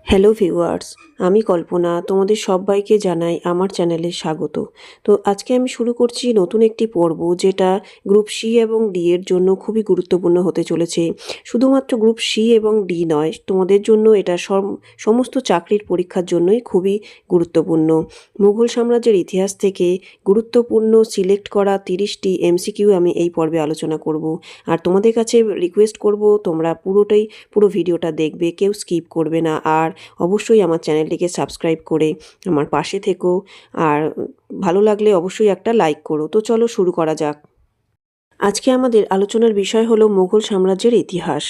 Hello viewers, আমি কল্পনা তোমাদের সবাইকে জানাই আমার চ্যানেলে স্বাগত। তো আজকে আমি শুরু করছি নতুন একটি পর্ব, যেটা গ্রুপ সি এবং ডি এর জন্য খুবই গুরুত্বপূর্ণ হতে চলেছে। শুধুমাত্র গ্রুপ সি এবং ডি নয়, তোমাদের জন্য এটা সমস্ত চাকরির পরীক্ষার জন্যই খুবই গুরুত্বপূর্ণ। মুঘল সাম্রাজ্যের ইতিহাস থেকে গুরুত্বপূর্ণ সিলেক্ট করা 30টি এমসিকিউ আমি এই পর্বে আলোচনা করব। আর তোমাদের কাছে রিকোয়েস্ট করব, তোমরা পুরো ভিডিওটা দেখবে, কেউ স্কিপ করবে না। আর অবশ্যই আমার চ্যানেলটিকে সাবস্ক্রাইব করে আমার পাশে থেকো। আর ভালো লাগলে অবশ্যই একটা লাইক করো। তো চলো শুরু করা যাক। আজকে আমাদের আলোচনার বিষয় হলো মুঘল সাম্রাজ্যের ইতিহাস।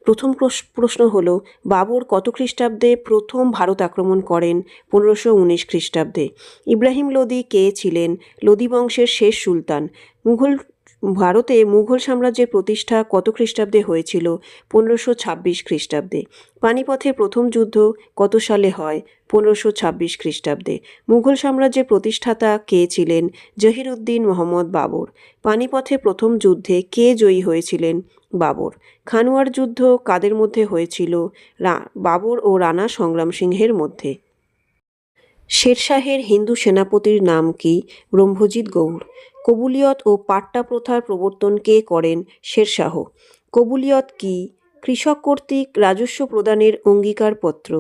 প্রথম প্রশ্ন হলো, বাবর কত খ্রিস্টাব্দে প্রথম ভারত আক্রমণ করেন? 1519 খ্রিস্টাব্দে। ইব্রাহিম লোদি কে ছিলেন? লোদি বংশের শেষ সুলতান। ভারতে মুঘল সাম্রাজ্যের প্রতিষ্ঠা কত খ্রিস্টাব্দে হয়েছিল? 1526 খ্রিস্টাব্দে। পানিপথের প্রথম যুদ্ধ কত সালে হয়? 1526 খ্রিস্টাব্দে। মুঘল সাম্রাজ্যের প্রতিষ্ঠাতা কে ছিলেন? জহিরুদ্দিন মোহাম্মদ বাবর। পানিপথে প্রথম যুদ্ধে কে জয়ী হয়েছিলেন? বাবর। খানুয়ার যুদ্ধ কাদের মধ্যে হয়েছিল? বাবর ও রাণা সংগ্রাম সিংহের মধ্যে। শেরশাহের হিন্দু সেনাপতির নাম কি? ব্রহ্মজিৎ গৌড়। কবুলিয়ত ও পাট্টা প্রথার প্রবর্তন কে করেন? শেরশাহ। কবুলিয়ত কি? কৃষক কর্তৃক রাজস্ব প্রদানের অঙ্গীকারপত্র।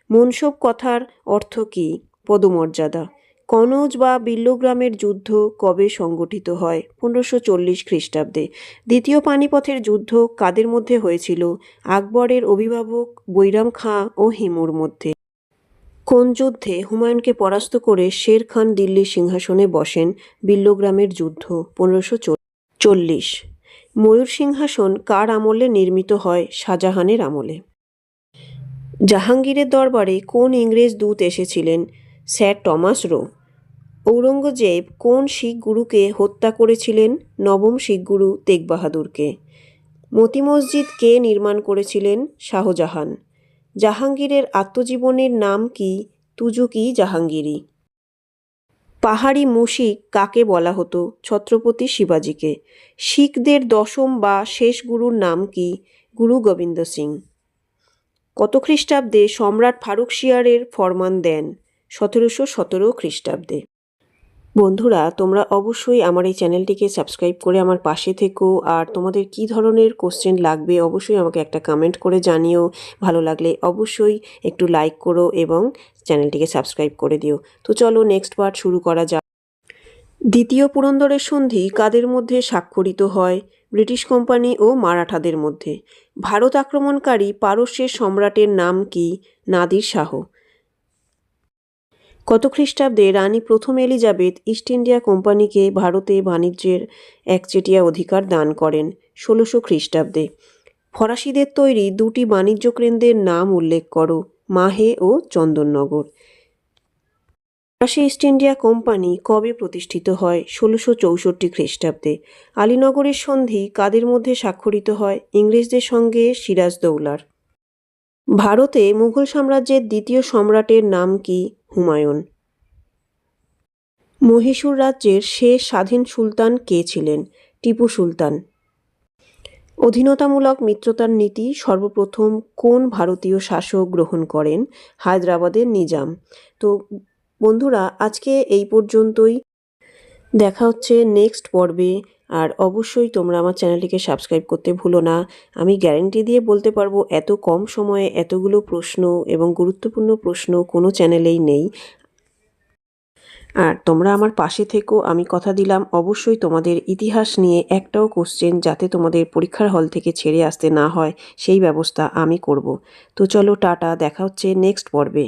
মনসব কথার অর্থ কি? পদমর্যাদা। কনৌজ বা বিল্লগ্রামের যুদ্ধ কবে সংগঠিত হয়? 1540 খ্রিস্টাব্দে। দ্বিতীয় পানিপথের যুদ্ধ কাদের মধ্যে হয়েছিল? আকবরের অভিভাবক বৈরাম খাঁ ও হিমুর মধ্যে। কোন যুদ্ধে হুমায়ুনকে পরাস্ত করে শের খান দিল্লির সিংহাসনে বসেন? বিল্লগ্রামের যুদ্ধ 1540। ময়ূর সিংহাসন কার আমলে নির্মিত হয়? শাহজাহানের আমলে। জাহাঙ্গীরের দরবারে কোন ইংরেজ দূত এসেছিলেন? Sir Thomas Roe. ঔরঙ্গজেব কোন শিখ গুরুকে হত্যা করেছিলেন? নবম শিখ গুরু তেগ বাহাদুরকে। মতি মসজিদ কে নির্মাণ করেছিলেন? শাহজাহান। জাহাঙ্গীরের আত্মজীবনীর নাম কি? তুজুকি জাহাঙ্গীরি। পাহাড়ি মুশিক কাকে বলা হতো? ছত্রপতি শিবাজিকে। শিখদের দশম বা শেষ গুরুর নাম কি? গুরু গোবিন্দ সিং। কত খ্রিস্টাব্দে সম্রাট ফারুকশিয়ারের ফরমান দেন? 1717 খ্রিস্টাব্দে। বন্ধুরা, তোমরা অবশ্যই আমার এই চ্যানেলটিকে সাবস্ক্রাইব করে আমার পাশে থেকো। আর তোমাদের কী ধরনের কোশ্চেন লাগবে অবশ্যই আমাকে একটা কমেন্ট করে জানিও। ভালো লাগলে অবশ্যই একটু লাইক করো এবং চ্যানেলটিকে সাবস্ক্রাইব করে দিও। তো চলো নেক্সট পার্ট শুরু করা যাক। দ্বিতীয় পুরন্দরের সন্ধি কাদের মধ্যে স্বাক্ষরিত হয়? ব্রিটিশ কোম্পানি ও মারাঠাদের মধ্যে। ভারত আক্রমণকারী পারস্যের সম্রাটের নাম কি? নাদির শাহ। কত খ্রিস্টাব্দে রানী প্রথম এলিজাবেথ ইস্ট ইন্ডিয়া কোম্পানিকে ভারতে বাণিজ্যের একচেটিয়া অধিকার দান করেন? 1600 খ্রিস্টাব্দে। ফরাসিদের তৈরি দুটি বাণিজ্য কেন্দ্রের নাম উল্লেখ করো। মাহে ও চন্দননগর। ফরাসি ইস্ট ইন্ডিয়া কোম্পানি কবে প্রতিষ্ঠিত হয়? 1664 খ্রিস্টাব্দে। আলীনগরের সন্ধি কাদের মধ্যে স্বাক্ষরিত হয়? ইংরেজদের সঙ্গে সিরাজদৌলার। ভারতে মুঘল সাম্রাজ্যের দ্বিতীয় সম্রাটের নাম কি? হুমায়ুন। মহীশূর রাজ্যের শেষ স্বাধীন সুলতান কে ছিলেন? টিপু সুলতান। অধীনতামূলক মিত্রতার নীতি সর্বপ্রথম কোন ভারতীয় শাসক গ্রহণ করেন? হায়দ্রাবাদের নিজাম। তো বন্ধুরা, আজকে এই পর্যন্তই। দেখা হচ্ছে নেক্সট পর্বে। আর অবশ্যই তোমরা আমার চ্যানেলটিকে সাবস্ক্রাইব করতে ভুলো না। আমি গ্যারেন্টি দিয়ে বলতে পারবো, এত কম সময়ে এতগুলো প্রশ্ন এবং গুরুত্বপূর্ণ প্রশ্ন কোনো চ্যানেলেই নেই। আর তোমরা আমার পাশে থেকো। আমি কথা দিলাম অবশ্যই তোমাদের ইতিহাস নিয়ে একটাও কোশ্চেন যাতে তোমাদের পরীক্ষার হল থেকে ছেড়ে আসতে না হয়, সেই ব্যবস্থা আমি করব। তো চলো টাটা, দেখা হচ্ছে নেক্সট পর্বে।